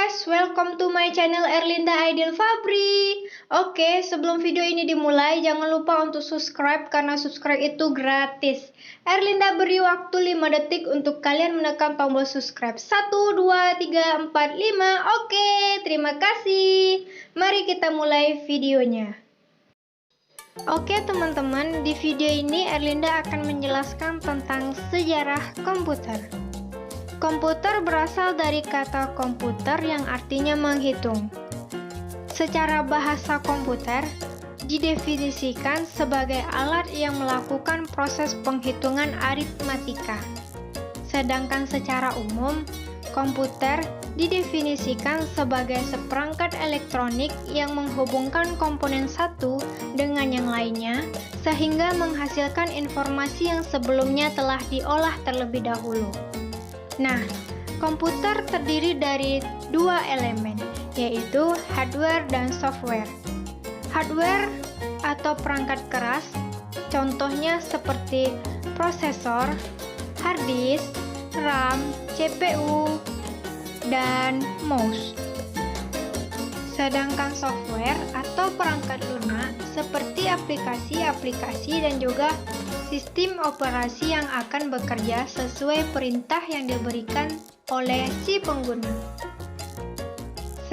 guys, welcome to my channel Erlinda Aidil Fabri. Oke, sebelum video ini dimulai, jangan lupa untuk subscribe karena subscribe itu gratis. Erlinda beri waktu 5 detik untuk kalian menekan tombol subscribe. 1, 2, 3, 4, 5. Oke, terima kasih. Mari kita mulai videonya. Oke teman-teman, di video ini Erlinda akan menjelaskan tentang sejarah komputer. Komputer berasal dari kata komputer yang artinya menghitung. Secara bahasa komputer, didefinisikan sebagai alat yang melakukan proses penghitungan aritmatika. Sedangkan secara umum, komputer didefinisikan sebagai seperangkat elektronik yang menghubungkan komponen satu dengan yang lainnya, sehingga menghasilkan informasi yang sebelumnya telah diolah terlebih dahulu. Nah, komputer terdiri dari dua elemen, yaitu hardware dan software. Hardware atau perangkat keras, contohnya seperti prosesor, hard disk, RAM, CPU, dan mouse. Sedangkan software atau perangkat lunak seperti aplikasi-aplikasi dan juga sistem operasi yang akan bekerja sesuai perintah yang diberikan oleh si pengguna.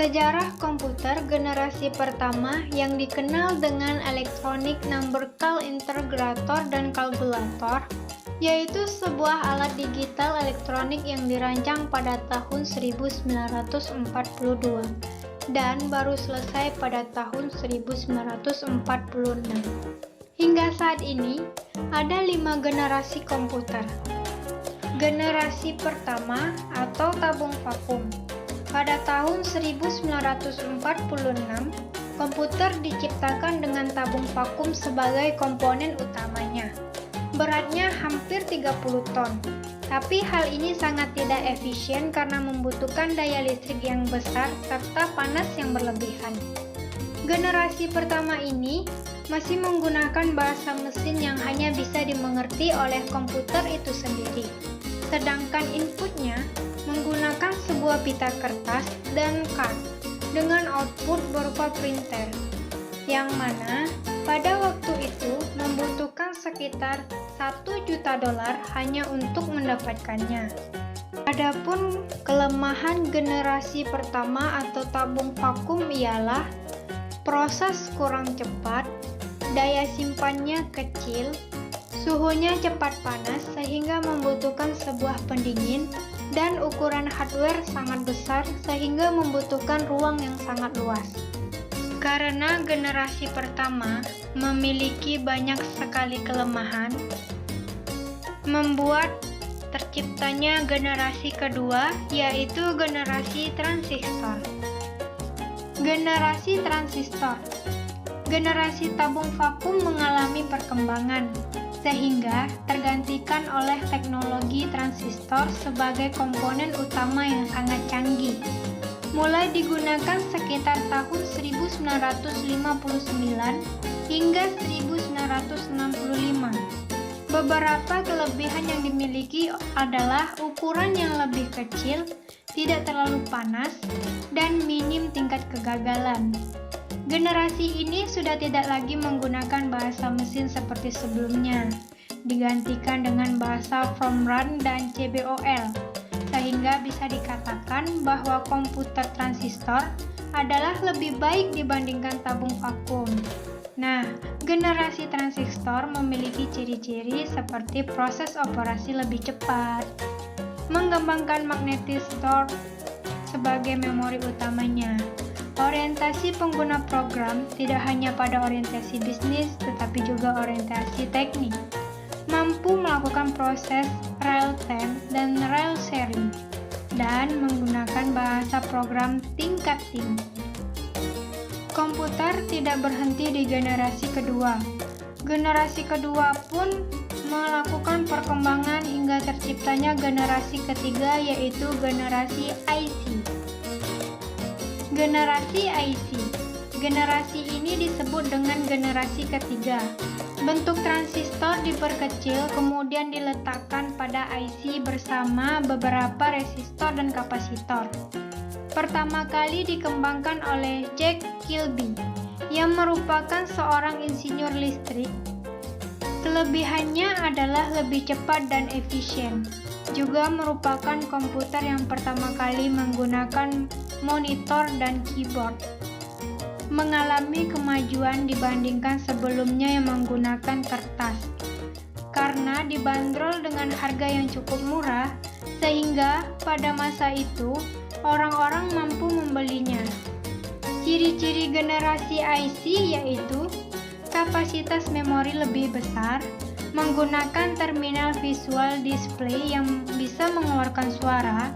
Sejarah komputer generasi pertama yang dikenal dengan Electronic Number Cal Integrator dan kalkulator, yaitu sebuah alat digital elektronik yang dirancang pada tahun 1942 dan baru selesai pada tahun 1946. Hingga saat ini, ada 5 generasi komputer. Generasi pertama atau tabung vakum. Pada tahun 1946, komputer diciptakan dengan tabung vakum sebagai komponen utamanya. Beratnya hampir 30 ton. Tapi hal ini sangat tidak efisien karena membutuhkan daya listrik yang besar serta panas yang berlebihan. Generasi pertama ini masih menggunakan bahasa mesin yang hanya bisa dimengerti oleh komputer itu sendiri. Sedangkan inputnya menggunakan sebuah pita kertas dan card dengan output berupa printer, yang mana pada waktu itu membutuhkan sekitar $1 juta hanya untuk mendapatkannya. Adapun kelemahan generasi pertama atau tabung vakum ialah proses kurang cepat, daya simpannya kecil, suhunya cepat panas sehingga membutuhkan sebuah pendingin, dan ukuran hardware sangat besar sehingga membutuhkan ruang yang sangat luas. Karena generasi pertama memiliki banyak sekali kelemahan, membuat terciptanya generasi kedua, yaitu generasi transistor. Generasi transistor. Generasi tabung vakum mengalami perkembangan, sehingga tergantikan oleh teknologi transistor sebagai komponen utama yang sangat canggih. Mulai digunakan sekitar tahun 1959 hingga 1965. Beberapa kelebihan yang dimiliki adalah ukuran yang lebih kecil, tidak terlalu panas, dan minim tingkat kegagalan. Generasi ini sudah tidak lagi menggunakan bahasa mesin seperti sebelumnya, digantikan dengan bahasa Fortran dan CBOL, sehingga bisa dikatakan bahwa komputer transistor adalah lebih baik dibandingkan tabung vakum. Nah, generasi transistor memiliki ciri-ciri seperti proses operasi lebih cepat, mengembangkan magnetistor sebagai memori utamanya. Orientasi pengguna program tidak hanya pada orientasi bisnis, tetapi juga orientasi teknik. Mampu melakukan proses real-time dan real sharing, dan menggunakan bahasa program tingkat tinggi. Komputer tidak berhenti di generasi kedua. Generasi kedua pun melakukan perkembangan hingga terciptanya generasi ketiga, yaitu generasi IC. Generasi IC. Generasi ini disebut dengan generasi ketiga. Bentuk transistor diperkecil kemudian diletakkan pada IC bersama beberapa resistor dan kapasitor. pertama kali dikembangkan oleh Jack Kilby, yang merupakan seorang insinyur listrik. Kelebihannya adalah lebih cepat dan efisien. Juga merupakan komputer yang pertama kali menggunakan monitor dan keyboard. Mengalami kemajuan dibandingkan sebelumnya yang menggunakan kertas. Karena dibanderol dengan harga yang cukup murah, sehingga pada masa itu orang-orang mampu membelinya. Ciri-ciri generasi IC yaitu kapasitas memori lebih besar, menggunakan terminal visual display yang bisa mengeluarkan suara,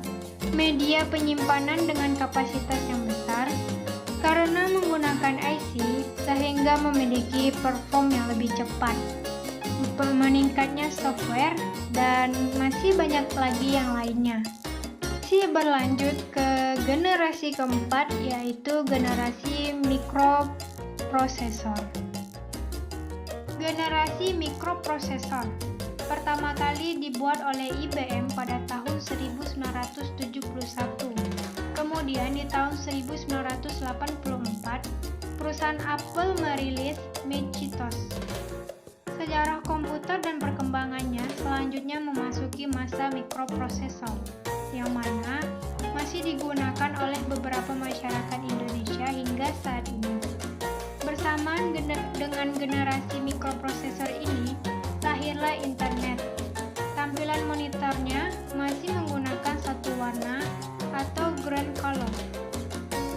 media penyimpanan dengan kapasitas yang besar, karena menggunakan IC sehingga memiliki perform yang lebih cepat, meningkatnya software, dan masih banyak lagi yang lainnya. Berlanjut ke generasi keempat, yaitu generasi mikroprosesor. Generasi mikroprosesor pertama kali dibuat oleh IBM pada tahun 1971. Kemudian di tahun 1984, perusahaan Apple merilis Macintosh. Sejarah komputer dan perkembangannya selanjutnya memasuki masa mikroprosesor, yang mana masih digunakan oleh beberapa masyarakat Indonesia hingga saat ini. Bersamaan dengan generasi mikroprosesor ini, lahirlah internet. Tampilan monitornya masih menggunakan satu warna atau ground color.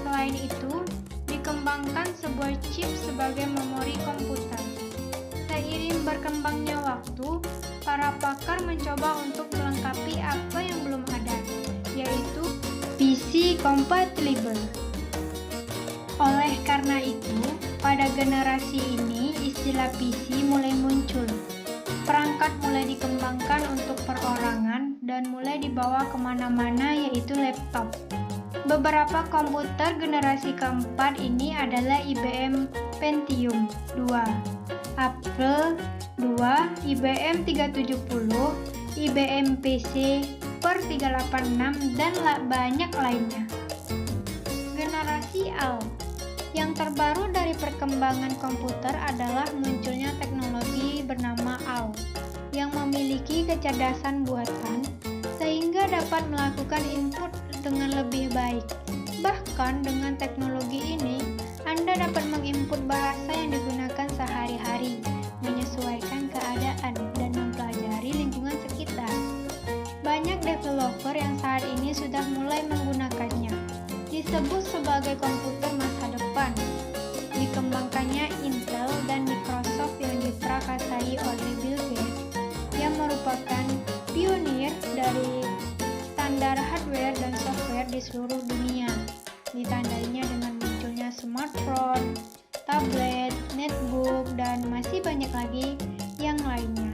Selain itu, dikembangkan sebuah chip sebagai memori komputer. Seiring berkembangnya waktu, para pakar mencoba untuk melengkapi apa yang belum ada, yaitu PC compatible. Oleh karena itu, pada generasi ini istilah PC mulai muncul. Perangkat mulai dikembangkan untuk perorangan dan mulai dibawa kemana-mana, yaitu laptop. Beberapa komputer generasi keempat ini adalah IBM Pentium 2, Apple II, IBM 370, IBM PC per 386, dan banyak lainnya. Generasi AL. Yang terbaru dari perkembangan komputer adalah munculnya teknologi bernama AL yang memiliki kecerdasan buatan sehingga dapat melakukan input dengan lebih baik. Bahkan dengan teknologi ini, Anda dapat menginput bahasa yang digunakan sehari-hari, menyesuaikan keadaan, dan mempelajari lingkungan sekitar. Banyak developer yang saat ini sudah mulai menggunakannya. Disebut sebagai komputer masa depan. Dikembangkannya Intel dan Microsoft yang diprakarsai oleh Bill Gates, yang merupakan pionir dari standar hardware dan software di seluruh dunia. Ditandainya dengan munculnya smartphone, tablet, netbook, dan masih banyak lagi yang lainnya.